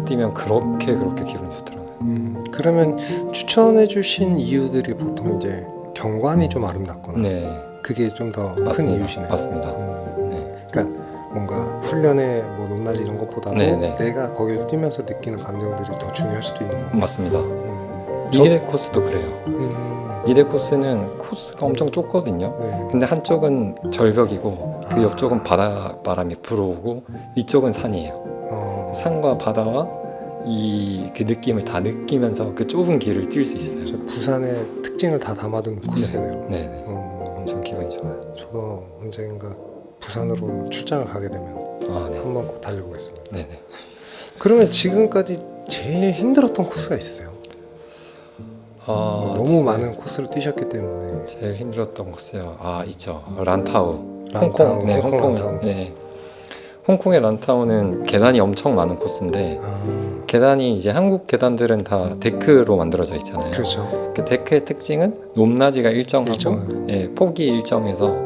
뛰면 그렇게 기분이 좋더라고요. 그러면 추천해주신 이유들이 보통 이제 경관이 좀 아름답거나 네, 그게 좀 더 큰 맞습니다. 이유시네요. 맞습니다. 그러니까 뭔가 훈련의 뭐 높낮이 이런 것보다도 네. 내가 거기를 뛰면서 느끼는 감정들이 더 중요할 수도 있는 거고. 맞습니다. 이대 코스도 그래요. 이대 코스는 코스가 엄청 좁거든요. 네. 근데 한쪽은 절벽이고 그 옆쪽은 바람이 불어오고 위쪽은 산이에요. 산과 바다와 그 느낌을 다 느끼면서 그 좁은 길을 뛸 수 있어요. 부산의 특징을 다 담아둔 코스네요. 네. 엄청 기분이 좋아요. 저도 언젠가 부산으로 출장을 가게 되면 네. 한번 꼭 달려보겠습니다. 네네. 그러면 지금까지 제일 힘들었던 코스가 있으세요? 너무 진짜 많은 코스를 뛰셨기 때문에. 제일 힘들었던 곳이요. 있죠. 란타우. 란타우, 홍콩. 네, 홍콩 란타우. 네. 홍콩의 란타우는 계단이 엄청 많은 코스인데 계단이 이제 한국 계단들은 다 데크로 만들어져 있잖아요. 그렇죠. 그 데크의 특징은 높낮이가 일정하고 일정해요. 예, 폭이 일정해서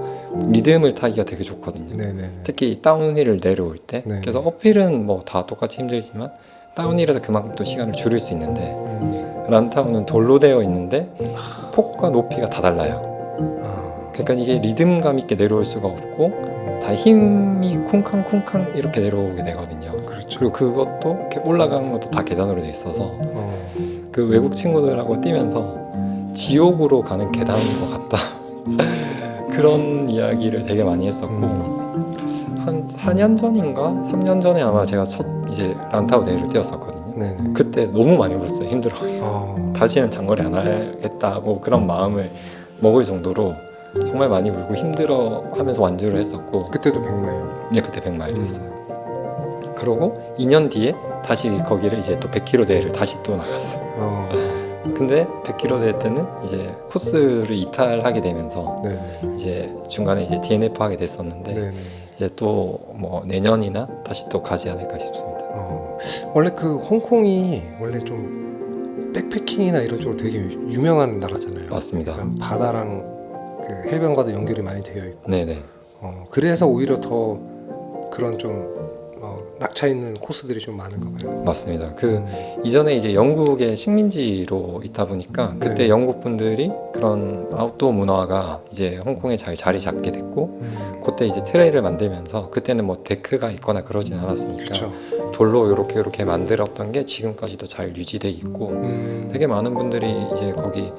리듬을 타기가 되게 좋거든요. 네네네. 특히 다운힐을 내려올 때. 네. 그래서 업힐은 뭐 다 똑같이 힘들지만 다운힐에서 그만큼 또 시간을 줄일 수 있는데 란타우는 돌로 되어 있는데 폭과 높이가 다 달라요. 그러니까 이게 리듬감 있게 내려올 수가 없고 다 힘이 쿵쾅쿵쾅 이렇게 내려오게 되거든요. 그렇죠. 그리고 그것도 이렇게 올라가는 것도 다 계단으로 돼 있어서 그 외국 친구들하고 뛰면서 지옥으로 가는 계단인 것 같다. 그런 이야기를 되게 많이 했었고 한 4년 전인가 3년 전에 아마 제가 첫 이제 란타우 대회를 뛰었었거든요. 네네. 그때 너무 많이 울었어요. 힘들어요. 다시는 장거리 안 하겠다고 그런 마음을 먹을 정도로 정말 많이 울고 힘들어 하면서 완주를 했었고 그때도 100마일. 네, 그때 100마일을 했어요. 그러고 2년 뒤에 다시 거기를 이제 또 100km 대회를 다시 또 나갔어요. 근데 100km 대회 때는 이제 코스를 이탈하게 되면서 네네. 이제 중간에 이제 DNF 하게 됐었는데 네네. 이제 또 뭐 내년이나 다시 또 가지 않을까 싶습니다. 원래 그 홍콩이 원래 좀 백패킹이나 이런 쪽으로 되게 유명한 나라잖아요. 맞습니다. 약간 바다랑 그 해변과도 연결이 많이 되어 있고. 네네. 그래서 오히려 더 그런 좀 낙차 있는 코스들이 좀 많은가 봐요. 맞습니다. 그 이전에 이제 영국의 식민지로 있다 보니까 그때 네. 영국 분들이 그런 아웃도어 문화가 이제 홍콩에 잘 자리 잡게 됐고 그때 이제 트레일을 만들면서 그때는 뭐 데크가 있거나 그러진 않았으니까 그렇죠. 돌로 이렇게 만들었던 게 지금까지도 잘 유지돼 있고 되게 많은 분들이 이제 거기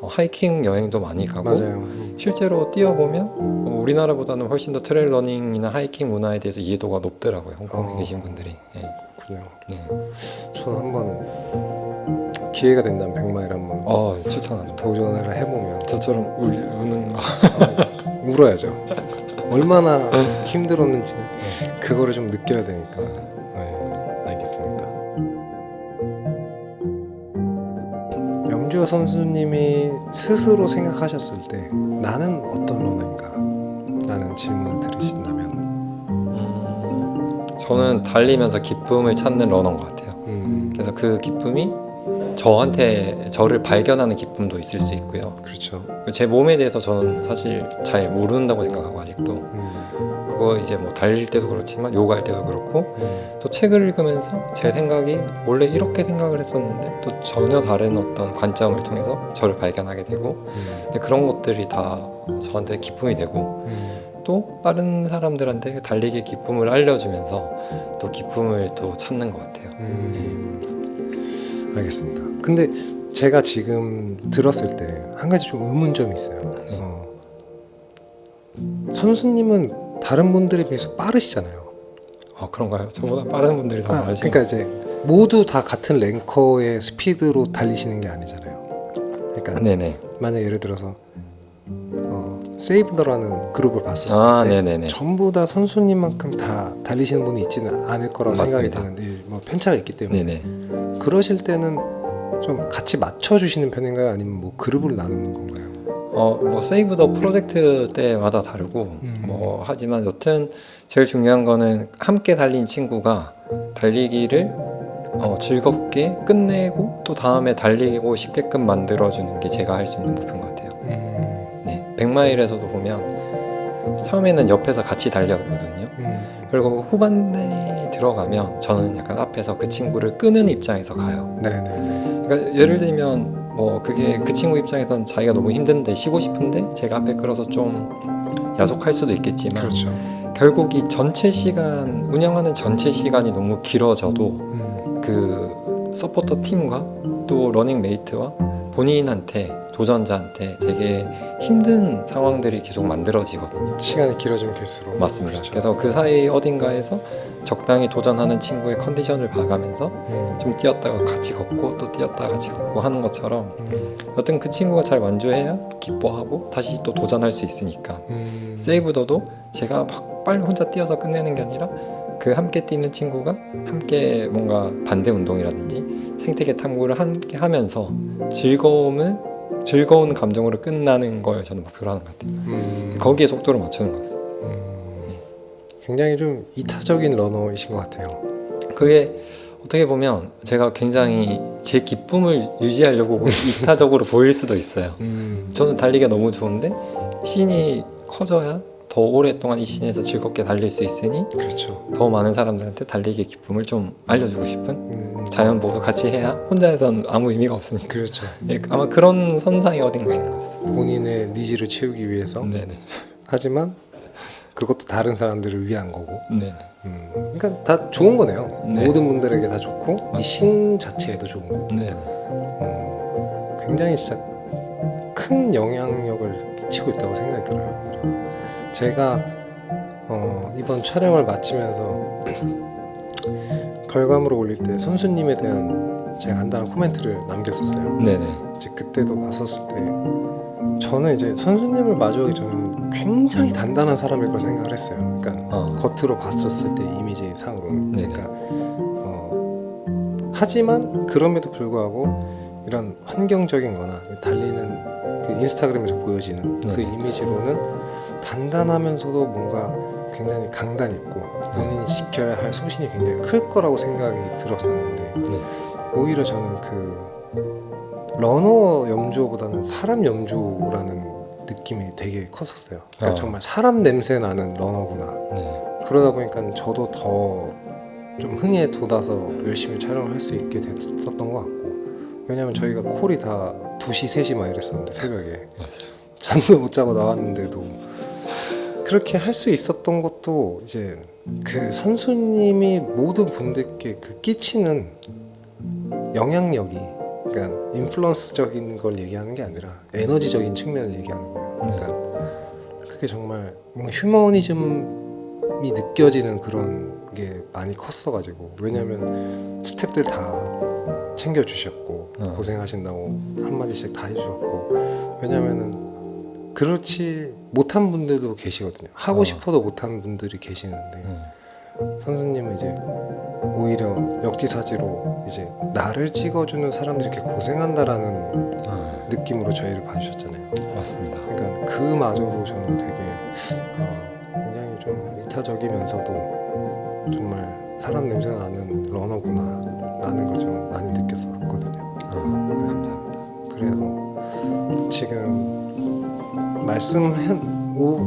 하이킹 여행도 많이 가고 맞아요. 실제로 뛰어보면 우리나라보다는 훨씬 더 트레일 러닝이나 하이킹 문화에 대해서 이해도가 높더라고요. 홍콩에 계신 분들이. 예. 그렇군요. 네. 저는 한번 기회가 된다면 100마일 한번 추천합니다. 도전을 해보면 저처럼 우는 거. 울어야죠. 얼마나 힘들었는지 그거를 좀 느껴야 되니까. 네, 알겠습니다. 염주호 선수님이 스스로 생각하셨을 때 나는 어떤 러너인가? 라는 질문을 들으신다면 저는 달리면서 기쁨을 찾는 러너인 것 같아요. 그래서 그 기쁨이 저를 발견하는 기쁨도 있을 수 있고요. 그렇죠. 제 몸에 대해서 저는 사실 잘 모른다고 생각하고 아직도 그거 이제 뭐 달릴 때도 그렇지만 요가할 때도 그렇고 또 책을 읽으면서 제 생각이 원래 이렇게 생각을 했었는데 또 전혀 다른 어떤 관점을 통해서 저를 발견하게 되고 근데 그런 것들이 다 저한테 기쁨이 되고 또 다른 사람들한테 달리기의 기쁨을 알려주면서 또 기쁨을 또 찾는 것 같아요. 알겠습니다. 근데 제가 지금 들었을 때 한 가지 좀 의문점이 있어요. 선수님은 다른 분들에 비해서 빠르시잖아요. 그런가요? 저보다 빠른 분들이 더 많으시죠? 그러니까 이제 모두 다 같은 랭커의 스피드로 달리시는 게 아니잖아요. 그러니까 네네. 만약 예를 들어서 세이브더라는 그룹을 봤었을 때 네네네. 전부 다 선수님만큼 다 달리시는 분이 있지는 않을 거라고 생각이 맞습니다. 드는데 뭐 편차가 있기 때문에 네네. 그러실 때는 좀 같이 맞춰주시는 편인가요? 아니면 뭐 그룹을 나누는 건가요? 뭐 세이브 더 프로젝트 때마다 다르고 뭐 하지만 여튼 제일 중요한 거는 함께 달린 친구가 달리기를 즐겁게 끝내고 또 다음에 달리고 싶게끔 만들어주는 게 제가 할 수 있는 목표인 것 같아요. 네, 100마일에서도 보면 처음에는 옆에서 같이 달려거든요. 그리고 후반에 들어가면 저는 약간 앞에서 그 친구를 끄는 입장에서 가요. 네네네. 그러니까 예를 들면 뭐 그게 그 친구 입장에서는 자기가 너무 힘든데 쉬고 싶은데 제가 앞에 끌어서 좀 야속할 수도 있겠지만 그렇죠. 결국 이 전체 시간 운영하는 전체 시간이 너무 길어져도 그 서포터 팀과 또 러닝 메이트와 본인한테 도전자한테 되게 힘든 상황들이 계속 만들어지거든요. 시간이 길어지면 길수록 맞습니다. 그렇죠. 그래서 그 사이 어딘가에서 적당히 도전하는 친구의 컨디션을 봐가면서 좀 뛰었다가 같이 걷고 또 뛰었다가 같이 걷고 하는 것처럼 어떤 그 친구가 잘 완주해야 기뻐하고 다시 또 도전할 수 있으니까 세이브더도 제가 막 빨리 혼자 뛰어서 끝내는 게 아니라 그 함께 뛰는 친구가 함께 뭔가 반대 운동이라든지 생태계 탐구를 함께 하면서 즐거운 감정으로 끝나는 걸 저는 목표로 하는 것 같아요. 거기에 속도를 맞추는 것 같아요. 굉장히 좀 이타적인 러너이신 것 같아요. 그게 어떻게 보면 제가 굉장히 제 기쁨을 유지하려고 이타적으로 보일 수도 있어요. 저는 달리기가 너무 좋은데 씬이 커져야 더 오랫동안 이 씬에서 즐겁게 달릴 수 있으니 그렇죠. 더 많은 사람들한테 달리기의 기쁨을 좀 알려주고 싶은 자연 모두 같이 해야 혼자서는 아무 의미가 없으니까 그렇죠. 예, 아마 그런 선상이 어딘가에 있는 것 같아요. 본인의 니즈를 채우기 위해서 네네. 하지만 그것도 다른 사람들을 위한 거고. 네네. 그러니까 다 좋은 거네요. 네. 모든 분들에게 다 좋고 이 신 자체에도 좋은 거고. 네네. 굉장히 진짜 큰 영향력을 끼치고 있다고 생각이 들어요. 그리고 제가 이번 촬영을 마치면서 결과물을 올릴 때 선수님에 대한 제가 간단한 코멘트를 남겼었어요. 네네. 이제 그때도 봤었을 때 저는 이제 선수님을 마주하기 전에는 굉장히 단단한 사람일 걸 생각을 했어요. 그러니까 겉으로 봤었을 때 이미지 상으로는. 네네. 그러니까 하지만 그럼에도 불구하고 이런 환경적인 거나 달리는 그 인스타그램에서 보여지는 그 네네. 이미지로는 단단하면서도 뭔가 굉장히 강단 있고 본인이 지켜야 할 소신이 굉장히 클 거라고 생각이 들었었는데 네. 오히려 저는 그 러너 염주보다는 사람 염주라는 느낌이 되게 컸었어요. 그러니까 정말 사람 냄새 나는 러너구나. 네. 그러다 보니까 저도 더 좀 흥에 돋아서 열심히 촬영을 할 수 있게 됐었던 것 같고, 왜냐면 저희가 콜이 다 2시, 3시 막 이랬었는데 새벽에 맞아요. 잠도 못 자고 나왔는데도 그렇게 할 수 있었던 것도 이제 그 선수님이 모든 분들께 그 끼치는 영향력이, 그러니까 인플루언스적인 걸 얘기하는 게 아니라 에너지적인 측면을 얘기하는 거예요. 그러니까 그게 정말 뭔가 휴머니즘이 느껴지는 그런 게 많이 컸어가지고, 왜냐면 스태프들 다 챙겨주셨고 고생하신다고 한마디씩 다 해주셨고, 왜냐면은 그렇지 못한 분들도 계시거든요. 하고 싶어도 못한 분들이 계시는데 선수님은 이제 오히려 역지사지로 이제 나를 찍어주는 사람들이 이렇게 고생한다라는 느낌으로 저희를 봐주셨잖아요. 맞습니다. 그러니까 그마저도 저는 되게 굉장히 좀 이타적이면서도 정말 사람 냄새 나는 러너구나 라는 걸 좀 많이 느꼈었거든요. 감사합니다. 그래서 지금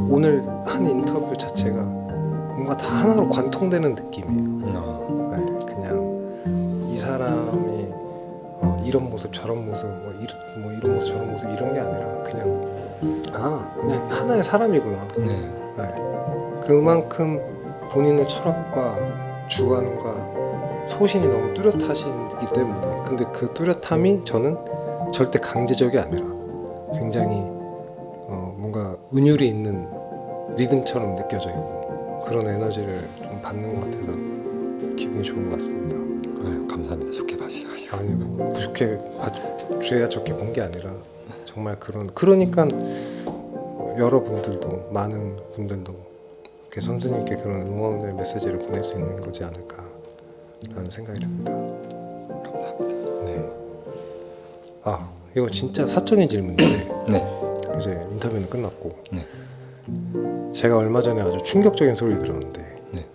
오늘 한 인터뷰 자체가 뭔가 다 하나로 관통되는 느낌이에요. 네, 그냥 이 사람이 이런 모습 저런 모습 뭐 이런 모습 저런 모습 이런 게 아니라 그냥 하나의 사람이구나. 네. 네. 그만큼 본인의 철학과 주관과 소신이 너무 뚜렷하시기 때문에, 근데 그 뚜렷함이 저는 절대 강제적이 아니라 굉장히 뭔가 은율이 있는 리듬처럼 느껴져 있고 그런 에너지를 좀 받는 것 같아서 기분이 좋은 것 같습니다. 아유, 감사합니다. 좋게 봐주셔가지고. 아니 뭐 좋게 봐줘야 좋게 본 게 아니라 정말 그러니까 여러분들도 많은 분들도 이렇게 선수님께 그런 응원의 메시지를 보낼 수 있는 거지 않을까라는 생각이 듭니다. 감사합니다. 네. 이거 진짜 사적인 질문인데 네. 이제 인터뷰는 끝났고 네. 제가 얼마 전에 아주 충격적인 소리를 들었는데 네.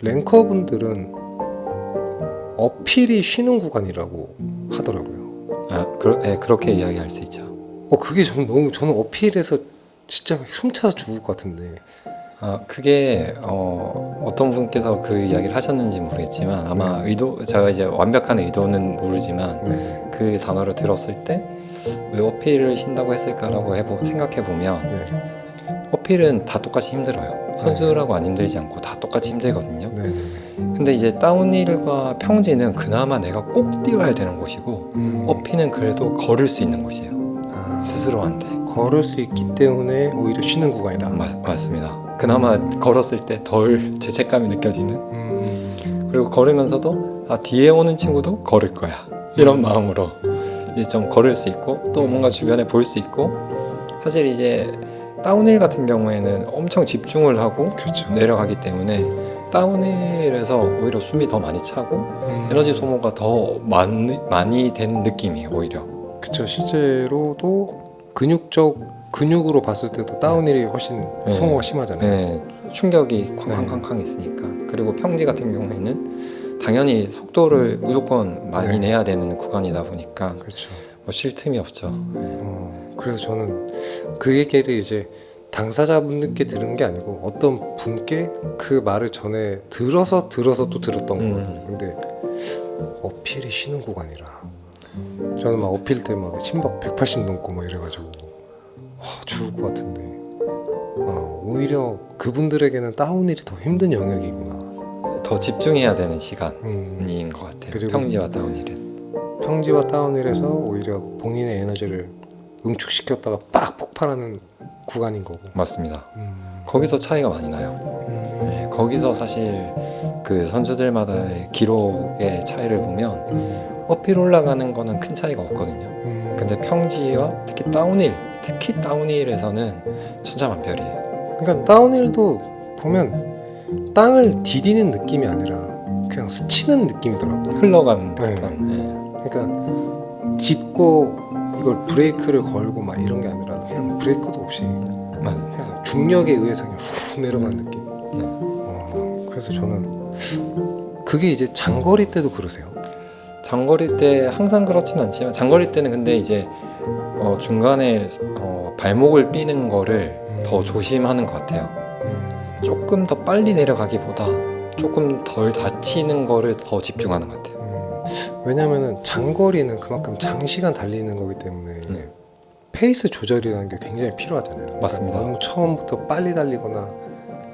랭커분들은 어필이 쉬는 구간이라고 하더라고요. 네, 그렇게 이야기할 수 있죠. 그게 저는 어필에서 진짜 훔쳐서 죽을 것 같은데. 그게 어떤 분께서 그 이야기를 하셨는지 모르겠지만 아마 제가 이제 완벽한 의도는 모르지만 네. 그 단어를 들었을 때 왜 어필을 신다고 했을까라고 생각해 보면 네. 어필은 다 똑같이 힘들어요. 선수라고 안 힘들지 않고 다 똑같이 힘들거든요. 네. 근데 이제 다운힐과 평지는 그나마 내가 꼭 뛰어야 되는 곳이고 어필은 그래도 걸을 수 있는 곳이에요. 스스로한테 걸을 수 있기 때문에 오히려 쉬는 구간이다. 맞습니다. 그나마 걸었을 때 덜 죄책감이 느껴지는. 그리고 걸으면서도 뒤에 오는 친구도 걸을 거야 이런 마음으로 이제 좀 걸을 수 있고 또 뭔가 주변에 볼 수 있고, 사실 이제 다운힐 같은 경우에는 엄청 집중을 하고 그렇죠. 내려가기 때문에 다운힐에서 오히려 숨이 더 많이 차고 에너지 소모가 더 많이 되는 느낌이에요. 오히려. 그쵸. 실제로도 근육으로 봤을 때도 다운힐이 훨씬 네. 소모가 심하잖아요. 네, 충격이 쾅쾅쾅쾅 있으니까. 그리고 평지 같은 경우에는 당연히 속도를 무조건 많이 네. 내야 되는 구간이다 보니까 그렇죠. 뭐 쉴 틈이 없죠. 네. 그래서 저는 그 얘기를 이제 당사자분들께 들은 게 아니고 어떤 분께 그 말을 전에 들어서 또 들었던 거거든요. 근데 어필이 쉬는 구간이라 저는 막 어필 때 막 심박 180 넘고 막 이래가지고 와 죽을 것 같은데 오히려 그분들에게는 다운힐이 더 힘든 영역이구나. 더 집중해야 되는 시간인 것 같아요. 그리고 평지와 다운힐은. 평지와 다운힐에서 오히려 본인의 에너지를 응축시켰다가 빡 폭발하는 구간인 거고. 맞습니다. 거기서 차이가 많이 나요. 네, 거기서 사실 그 선수들마다의 기록의 차이를 보면 어필 올라가는 거는 큰 차이가 없거든요. 근데 평지와 특히 다운힐에서는 천차만별이에요. 그러니까 다운힐도 보면 땅을 디디는 느낌이 아니라 그냥 스치는 느낌이더라고요. 흘러가는 네. 듯한. 네. 그러니까 딛고 이걸 브레이크를 걸고 막 이런 게 아니라 그냥 브레이크도 없이 맞습니다. 그냥 중력에 의해서 그냥 훅 내려가는 느낌. 네. 그래서 저는 그게 이제 장거리 때도 그러세요? 장거리 때 항상 그렇진 않지만 장거리 때는 근데 이제 중간에 발목을 삐는 거를 더 조심하는 것 같아요. 조금 더 빨리 내려가기보다 조금 덜 다치는 거를 더 집중하는 것 같아요. 왜냐면은 장거리는 그만큼 장시간 달리는 거기 때문에 네. 페이스 조절이라는 게 굉장히 필요하잖아요. 맞습니다. 그러니까 너무 처음부터 빨리 달리거나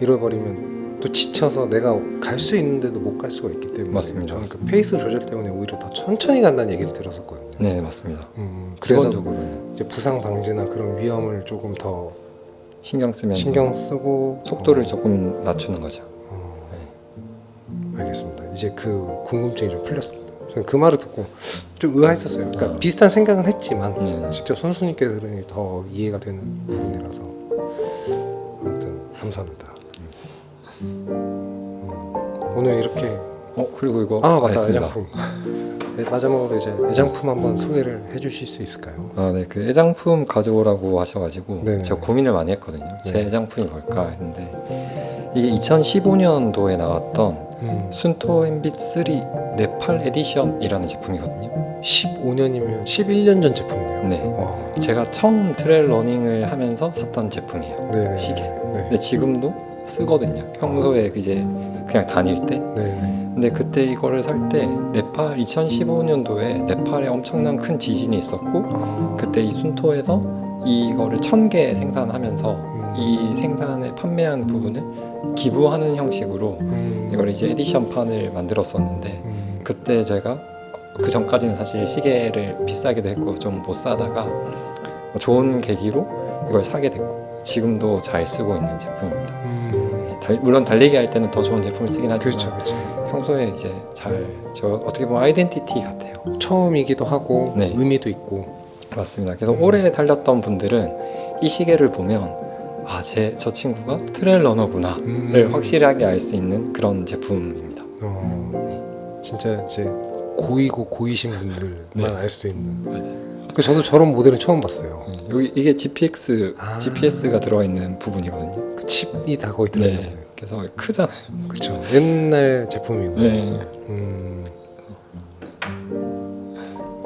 이래버리면 또 지쳐서 내가 갈 수 있는데도 못 갈 수가 있기 때문에 맞습니다. 저는 그 페이스 조절 때문에 오히려 더 천천히 간다는 얘기를 들었었거든요. 네, 맞습니다. 그래서 기본적으로는 이제 부상 방지나 그런 위험을 조금 더 신경 쓰면서 신경 쓰고 속도를 조금 낮추는 거죠. 알겠습니다. 이제 그 궁금증이 좀 풀렸습니다. 저는 그 말을 듣고 좀 의아했었어요. 그러니까 비슷한 생각은 했지만 네. 직접 선수님께서 들으니 더 이해가 되는 부분이라서 아무튼 감사합니다. 오늘 이렇게 그리고 이거 맞다 했습니다. 애장품. 네, 마지막으로 이제 애장품 한번 소개를 해주실 수 있을까요? 네, 그 애장품 가져오라고 하셔가지고 네네네. 제가 고민을 많이 했거든요. 제 네. 애장품이 뭘까 했는데 이게 2015년도에 나왔던 순토 엠빗 3 네팔 에디션이라는 제품이거든요. 15년이면 11년 전 제품이네요. 네, 제가 처음 트레일 러닝을 하면서 샀던 제품이에요. 네네. 시계. 네. 근데 지금도 쓰거든요. 평소에 이제 그냥 다닐 때. 네네. 근데 그때 이거를 살 때 네팔 2015년도에 네팔에 엄청난 큰 지진이 있었고 그때 이 순토에서 이거를 1000개 생산하면서 이 생산에 판매한 부분을 기부하는 형식으로 이걸 이제 에디션판을 만들었었는데 그때 제가 그 전까지는 사실 시계를 비싸게도 했고 좀 못 사다가 좋은 계기로 이걸 사게 됐고 지금도 잘 쓰고 있는 제품입니다. 물론 달리기 할 때는 더 좋은 제품을 쓰긴 하지만 그렇죠, 그렇죠. 평소에 이제 저 어떻게 보면 아이덴티티 같아요. 처음이기도 하고 네. 의미도 있고. 맞습니다. 그래서 오래 달렸던 분들은 이 시계를 보면 저 친구가 트레일 러너구나를 확실하게 알 수 있는 그런 제품입니다. 진짜 이제 고이고 고이신 분들만 네. 알 수 있는. 맞아요. 그 저도 저런 모델은 처음 봤어요. 이게 GPS가 들어가 있는 부분이거든요. 그 칩이 다 거의 들어있는 네. 거예요. 그래서 크잖아요. 그렇죠. 옛날 제품이고. 네.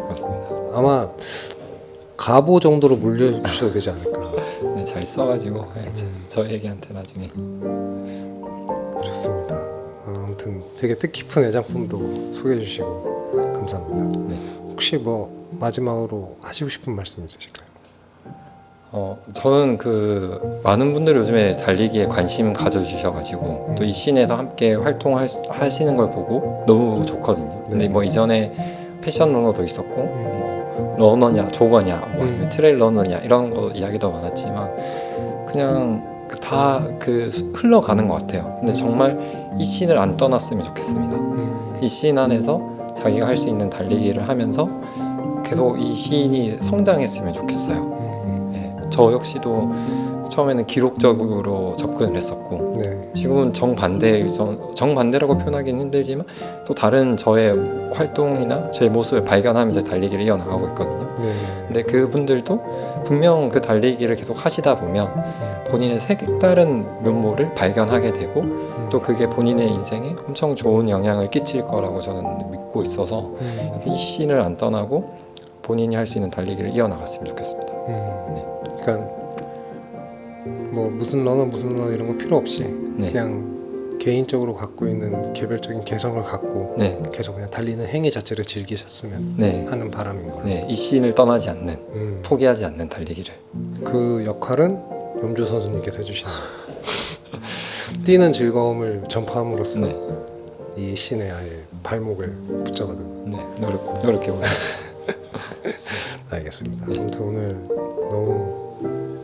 맞습니다. 아마 갑오 정도로 물려주셔도 되지 않을까. 네, 잘 써가지고 저희에게한테 나중에. 좋습니다. 아무튼 되게 뜻깊은 애장품도 소개해 주시고 감사합니다. 네. 혹시 뭐 마지막으로 하시고 싶은 말씀 있으실까요? 저는 그 많은 분들이 요즘에 달리기에 관심 가져주셔가지고 또 이 씬에서 함께 활동하시는 걸 보고 너무 좋거든요. 근데 뭐 이전에 패션 러너도 있었고 뭐 러너냐 조거냐 뭐 아니면 트레일 러너냐 이런 거 이야기도 많았지만 그냥 다 흘러가는 것 같아요. 근데 정말 이 씬을 안 떠났으면 좋겠습니다. 이 씬 안에서 자기가 할 수 있는 달리기를 하면서 계속 이 씬이 성장했으면 좋겠어요. 저 역시도 처음에는 기록적으로 접근을 했었고 네. 지금은 정반대라고 표현하기는 힘들지만 또 다른 저의 활동이나 제 모습을 발견하면서 달리기를 이어나가고 있거든요. 네. 근데 그분들도 분명 그 달리기를 계속 하시다 보면 본인의 색다른 면모를 발견하게 되고 또 그게 본인의 인생에 엄청 좋은 영향을 끼칠 거라고 저는 믿고 있어서 이 씬을 안 떠나고 본인이 할 수 있는 달리기를 이어나갔으면 좋겠습니다. 그러니까 뭐 무슨 러너 이런 거 필요 없이 네. 그냥 개인적으로 갖고 있는 개별적인 개성을 갖고 네. 계속 그냥 달리는 행위 자체를 즐기셨으면 네. 하는 바람인 걸로. 네, 이 씬을 떠나지 않는 포기하지 않는 달리기를. 그 역할은 염조 선수님께서 해주시는 거예요. 뛰는 즐거움을 전파함으로써 네. 이 신의 아예 발목을 붙잡아둔. 네, 노력해 보겠습니다. 알겠습니다. 아무튼 오늘 너무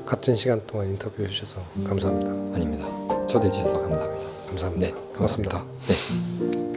값진 시간 동안 인터뷰해 주셔서 감사합니다. 아닙니다. 초대해 주셔서 감사합니다. 감사합니다. 네, 고맙습니다. 네.